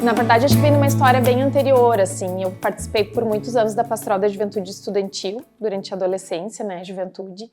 Na verdade, acho que vem numa história bem anterior, assim. Eu participei por muitos anos da Pastoral da Juventude Estudantil, durante a adolescência, né, juventude.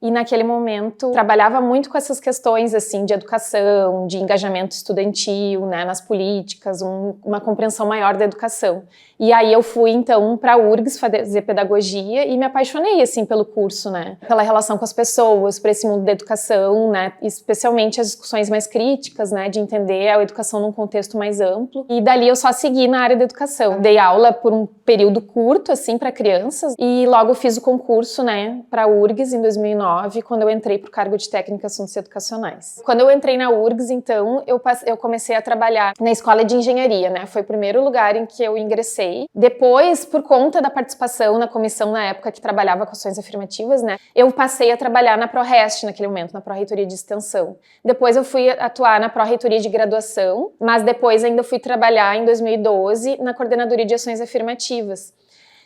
E naquele momento trabalhava muito com essas questões assim de educação, de engajamento estudantil, né, nas políticas, uma compreensão maior da educação. E aí eu fui então para a URGS fazer pedagogia e me apaixonei assim pelo curso, né, pela relação com as pessoas, por esse mundo da educação, né, especialmente as discussões mais críticas, né, de entender a educação num contexto mais amplo. E dali eu só segui na área da educação. Dei aula por um período curto assim para crianças e logo fiz o concurso, né, para a URGS em 2009. Quando eu entrei para o cargo de técnica em assuntos educacionais. Quando eu entrei na URGS, então, eu comecei a trabalhar na escola de engenharia, né? Foi o primeiro lugar em que eu ingressei. Depois, por conta da participação na comissão na época que trabalhava com ações afirmativas, né? Eu passei a trabalhar na ProRest naquele momento, na Pró-Reitoria de Extensão. Depois eu fui atuar na Pró-Reitoria de Graduação, mas depois ainda fui trabalhar em 2012 na Coordenadoria de Ações Afirmativas.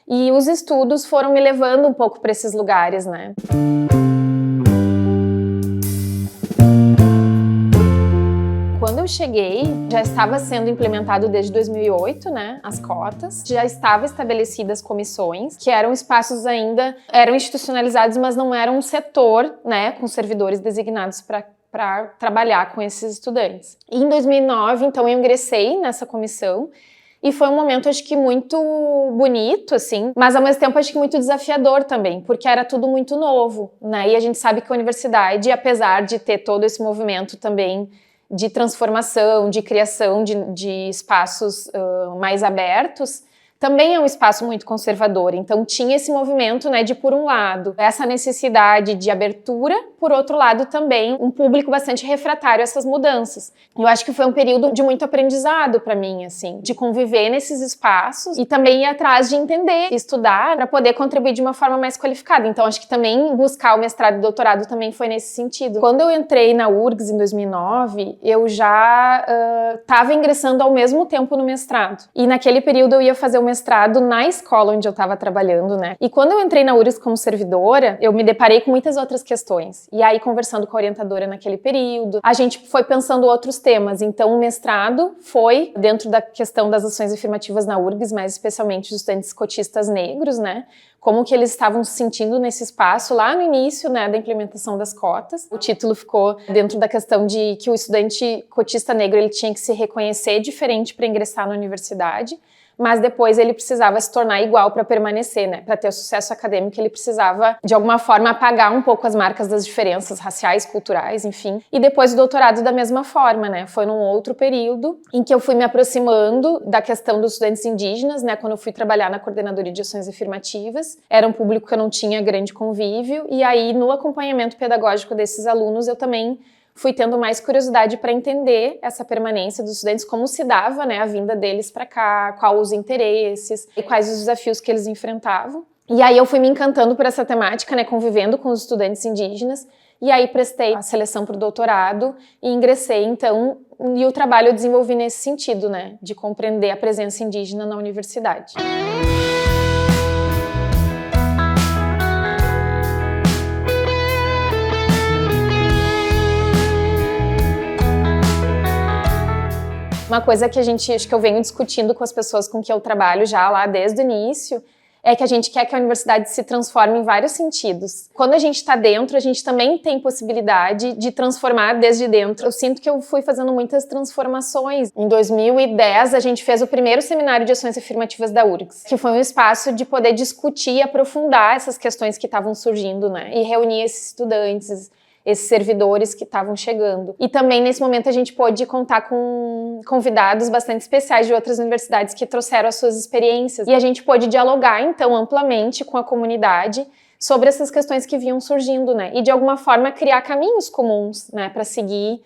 E os estudos foram me levando um pouco para esses lugares, né? Quando eu cheguei, já estava sendo implementado desde 2008, né, as cotas, já estavam estabelecidas comissões, que eram espaços ainda, eram institucionalizados, mas não eram um setor, né, com servidores designados para trabalhar com esses estudantes. E em 2009, então, eu ingressei nessa comissão, e foi um momento, acho que muito bonito, assim, mas ao mesmo tempo acho que muito desafiador também, porque era tudo muito novo, né, e a gente sabe que a universidade, apesar de ter todo esse movimento também de transformação, de criação de espaços mais abertos, também é um espaço muito conservador. Então tinha esse movimento, né, de, por um lado, essa necessidade de abertura, por outro lado também um público bastante refratário a essas mudanças. Eu acho que foi um período de muito aprendizado para mim, assim, de conviver nesses espaços e também ir atrás de entender, estudar, para poder contribuir de uma forma mais qualificada. Então acho que também buscar o mestrado e doutorado também foi nesse sentido. Quando eu entrei na URGS em 2009, eu já estava ingressando ao mesmo tempo no mestrado. E naquele período eu ia fazer o mestrado na escola onde eu estava trabalhando, né? E quando eu entrei na URGS como servidora, eu me deparei com muitas outras questões. E aí, conversando com a orientadora naquele período, a gente foi pensando outros temas. Então, o mestrado foi dentro da questão das ações afirmativas na URGS, mais especialmente os estudantes cotistas negros, né? Como que eles estavam se sentindo nesse espaço lá no início, né, da implementação das cotas. O título ficou dentro da questão de que o estudante cotista negro ele tinha que se reconhecer diferente para ingressar na universidade, mas depois ele precisava se tornar igual para permanecer, né? Para ter o sucesso acadêmico, ele precisava, de alguma forma, apagar um pouco as marcas das diferenças raciais, culturais, enfim. E depois o doutorado da mesma forma, né? Foi num outro período em que eu fui me aproximando da questão dos estudantes indígenas, né? Quando eu fui trabalhar na Coordenadoria de Ações Afirmativas. Era um público que eu não tinha grande convívio, e aí, no acompanhamento pedagógico desses alunos, eu também fui tendo mais curiosidade para entender essa permanência dos estudantes, como se dava, né, a vinda deles para cá, quais os interesses e quais os desafios que eles enfrentavam. E aí eu fui me encantando por essa temática, né, convivendo com os estudantes indígenas, e aí prestei a seleção para o doutorado e ingressei, então, e o trabalho eu desenvolvi nesse sentido, né, de compreender a presença indígena na universidade. Uma coisa que acho que eu venho discutindo com as pessoas com que eu trabalho já lá desde o início, é que a gente quer que a universidade se transforme em vários sentidos. Quando a gente está dentro, a gente também tem possibilidade de transformar desde dentro. Eu sinto que eu fui fazendo muitas transformações. Em 2010, a gente fez o primeiro seminário de ações afirmativas da URGS, que foi um espaço de poder discutir e aprofundar essas questões que estavam surgindo, né? E reunir esses estudantes, esses servidores que estavam chegando. E também, nesse momento, a gente pôde contar com convidados bastante especiais de outras universidades que trouxeram as suas experiências. E a gente pôde dialogar, então, amplamente com a comunidade sobre essas questões que vinham surgindo, né? E, de alguma forma, criar caminhos comuns, né, para seguir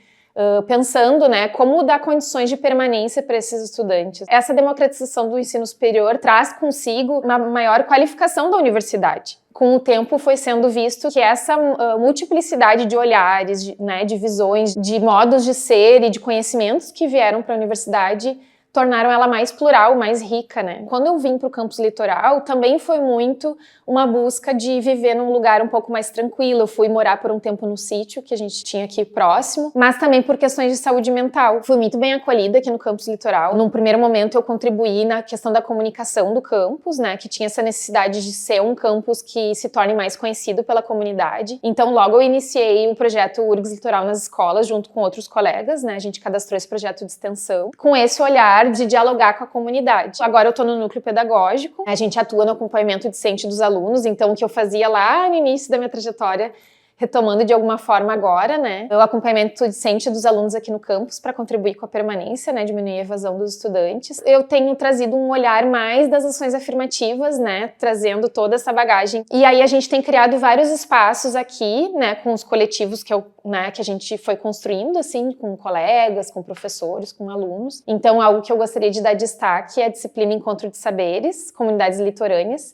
pensando, né, como dar condições de permanência para esses estudantes. Essa democratização do ensino superior traz consigo uma maior qualificação da universidade. Com o tempo foi sendo visto que essa multiplicidade de olhares, né, de visões, de modos de ser e de conhecimentos que vieram para a universidade tornaram ela mais plural, mais rica, né? Quando eu vim para o campus Litoral, também foi muito uma busca de viver num lugar um pouco mais tranquilo. Eu fui morar por um tempo no sítio que a gente tinha aqui próximo, mas também por questões de saúde mental. Fui muito bem acolhida aqui no campus Litoral. Num primeiro momento eu contribuí na questão da comunicação do campus, né, que tinha essa necessidade de ser um campus que se torne mais conhecido pela comunidade. Então logo eu iniciei o projeto URGS Litoral nas escolas junto com outros colegas, né? A gente cadastrou esse projeto de extensão com esse olhar de dialogar com a comunidade. Agora eu tô no núcleo pedagógico, a gente atua no acompanhamento discente dos alunos, então o que eu fazia lá no início da minha trajetória, retomando de alguma forma agora, né, o acompanhamento discente dos alunos aqui no campus para contribuir com a permanência, né, diminuir a evasão dos estudantes. Eu tenho trazido um olhar mais das ações afirmativas, né, trazendo toda essa bagagem. E aí a gente tem criado vários espaços aqui, né, com os coletivos que a gente foi construindo, assim, com colegas, com professores, com alunos. Então, algo que eu gostaria de dar destaque é a disciplina Encontro de Saberes, Comunidades Litorâneas,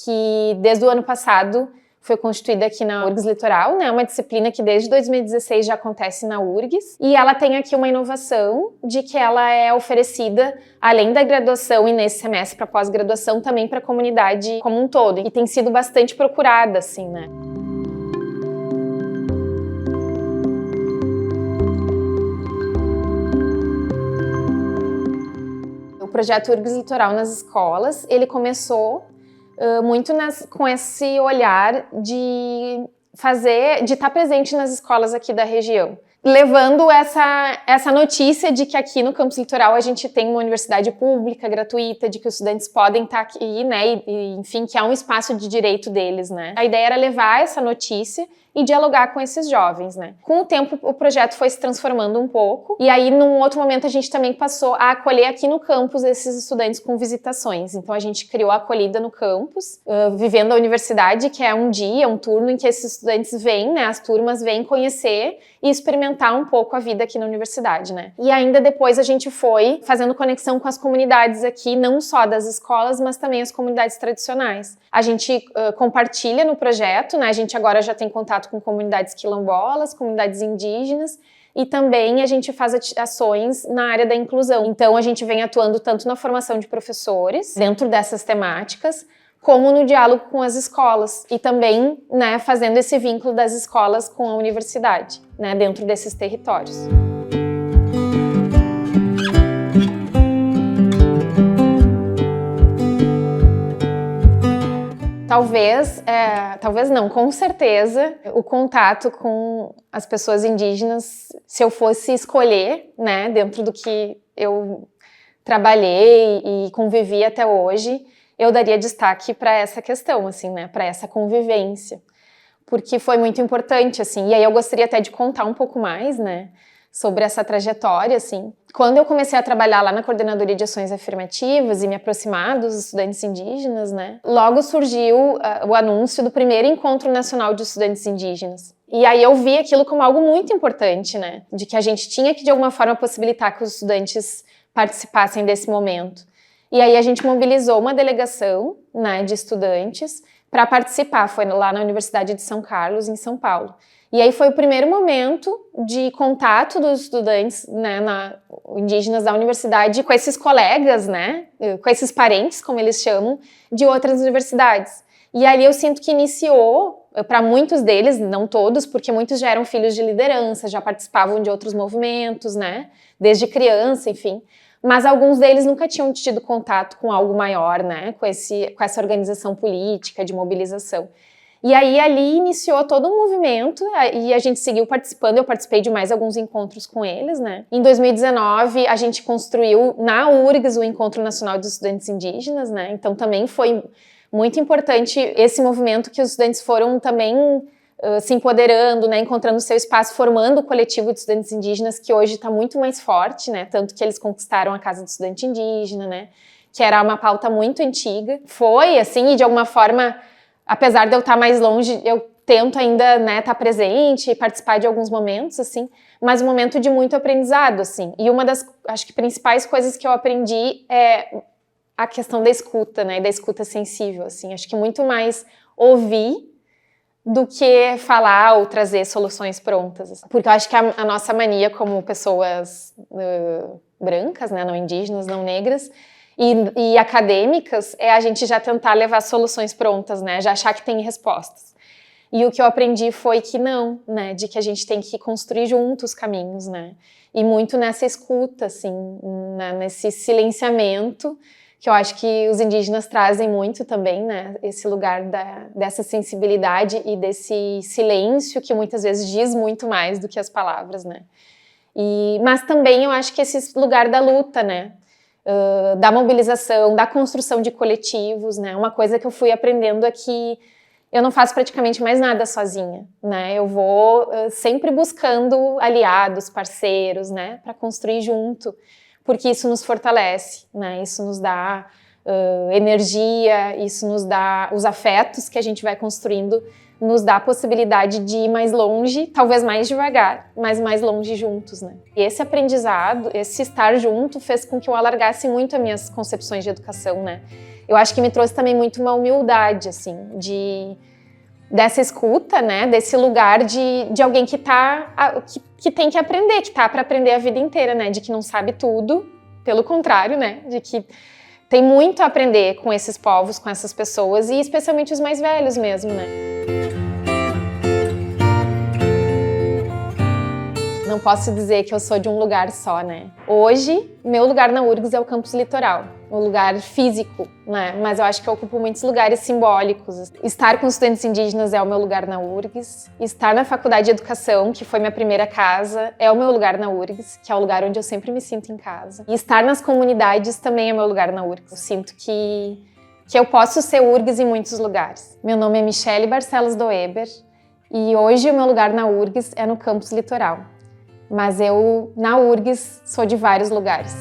que desde o ano passado foi constituída aqui na URGS Litoral, né? Uma disciplina que desde 2016 já acontece na URGS. E ela tem aqui uma inovação de que ela é oferecida, além da graduação e nesse semestre para pós-graduação, também para a comunidade como um todo. E tem sido bastante procurada, assim, né? O projeto URGS Litoral nas escolas, ele começou muito com esse olhar de estar presente nas escolas aqui da região, levando essa notícia de que aqui no campus Litoral a gente tem uma universidade pública, gratuita, de que os estudantes podem estar aqui, né, e enfim, que há um espaço de direito deles, né. A ideia era levar essa notícia e dialogar com esses jovens, né. Com o tempo, o projeto foi se transformando um pouco, e aí, num outro momento, a gente também passou a acolher aqui no campus esses estudantes com visitações. Então, a gente criou a acolhida no campus, vivendo a universidade, que é um dia, um turno em que esses estudantes vêm, né, as turmas vêm conhecer e experimentar um pouco a vida aqui na universidade, né. E ainda depois a gente foi fazendo conexão com as comunidades aqui, não só das escolas, mas também as comunidades tradicionais. A gente compartilha no projeto, né, a gente agora já tem contato com comunidades quilombolas, comunidades indígenas, e também a gente faz ações na área da inclusão. Então a gente vem atuando tanto na formação de professores, dentro dessas temáticas, como no diálogo com as escolas e também, né, fazendo esse vínculo das escolas com a universidade, né, dentro desses territórios. Talvez não, com certeza, o contato com as pessoas indígenas, se eu fosse escolher, né, dentro do que eu trabalhei e convivi até hoje, eu daria destaque para essa questão, assim, né, para essa convivência, porque foi muito importante, assim, e aí eu gostaria até de contar um pouco mais, né, sobre essa trajetória, assim. Quando eu comecei a trabalhar lá na Coordenadoria de Ações Afirmativas e me aproximar dos estudantes indígenas, né, logo surgiu o anúncio do primeiro Encontro Nacional de Estudantes Indígenas. E aí eu vi aquilo como algo muito importante, né, de que a gente tinha que, de alguma forma, possibilitar que os estudantes participassem desse momento. E aí a gente mobilizou uma delegação, né, de estudantes para participar, foi lá na Universidade de São Carlos, em São Paulo. E aí foi o primeiro momento de contato dos estudantes, né, indígenas da universidade com esses colegas, né, com esses parentes, como eles chamam, de outras universidades. E ali eu sinto que iniciou, para muitos deles, não todos, porque muitos já eram filhos de liderança, já participavam de outros movimentos, né, desde criança, enfim. Mas alguns deles nunca tinham tido contato com algo maior, né, com essa organização política de mobilização. E aí ali iniciou todo um movimento e a gente seguiu participando, eu participei de mais alguns encontros com eles, né. Em 2019 a gente construiu na URGS o Encontro Nacional dos Estudantes Indígenas, né, então também foi muito importante esse movimento que os estudantes foram também se empoderando, né, encontrando seu espaço, formando o coletivo de estudantes indígenas que hoje está muito mais forte, né, tanto que eles conquistaram a Casa do Estudante Indígena, né, que era uma pauta muito antiga. Foi assim, e de alguma forma, apesar de eu estar mais longe, eu tento ainda, né, estar presente e participar de alguns momentos, assim, mas um momento de muito aprendizado, assim. E uma das, acho que, principais coisas que eu aprendi é a questão da escuta, né, da escuta sensível, assim. Acho que muito mais ouvir do que falar ou trazer soluções prontas. Porque eu acho que a nossa mania como pessoas brancas, né, não indígenas, não negras, e acadêmicas, é a gente já tentar levar soluções prontas, né, já achar que tem respostas. E o que eu aprendi foi que não, né, de que a gente tem que construir juntos caminhos, né, e muito nessa escuta, assim, nesse silenciamento, que eu acho que os indígenas trazem muito também, né, esse lugar dessa sensibilidade e desse silêncio que muitas vezes diz muito mais do que as palavras, né. Mas também eu acho que esse lugar da luta, né, da mobilização, da construção de coletivos, né, uma coisa que eu fui aprendendo é que eu não faço praticamente mais nada sozinha, né, eu vou sempre buscando aliados, parceiros, né, para construir junto, porque isso nos fortalece, né? Isso nos dá energia, isso nos dá os afetos que a gente vai construindo, nos dá a possibilidade de ir mais longe, talvez mais devagar, mas mais longe juntos, né? E esse aprendizado, esse estar junto, fez com que eu alargasse muito as minhas concepções de educação, né? Eu acho que me trouxe também muito uma humildade, assim, dessa escuta, né, desse lugar de alguém que tem que aprender, que tá para aprender a vida inteira, né, de que não sabe tudo, pelo contrário, né, de que tem muito a aprender com esses povos, com essas pessoas e especialmente os mais velhos mesmo, né. Não posso dizer que eu sou de um lugar só, né. Hoje, meu lugar na URGS é o campus litoral, o lugar físico, né? Mas eu acho que eu ocupo muitos lugares simbólicos. Estar com estudantes indígenas é o meu lugar na URGS. Estar na Faculdade de Educação, que foi minha primeira casa, é o meu lugar na URGS, que é o lugar onde eu sempre me sinto em casa. E estar nas comunidades também é o meu lugar na URGS. Eu sinto que eu posso ser URGS em muitos lugares. Meu nome é Michele Barcelos Doeber e hoje o meu lugar na URGS é no campus litoral. Mas eu, na URGS, sou de vários lugares.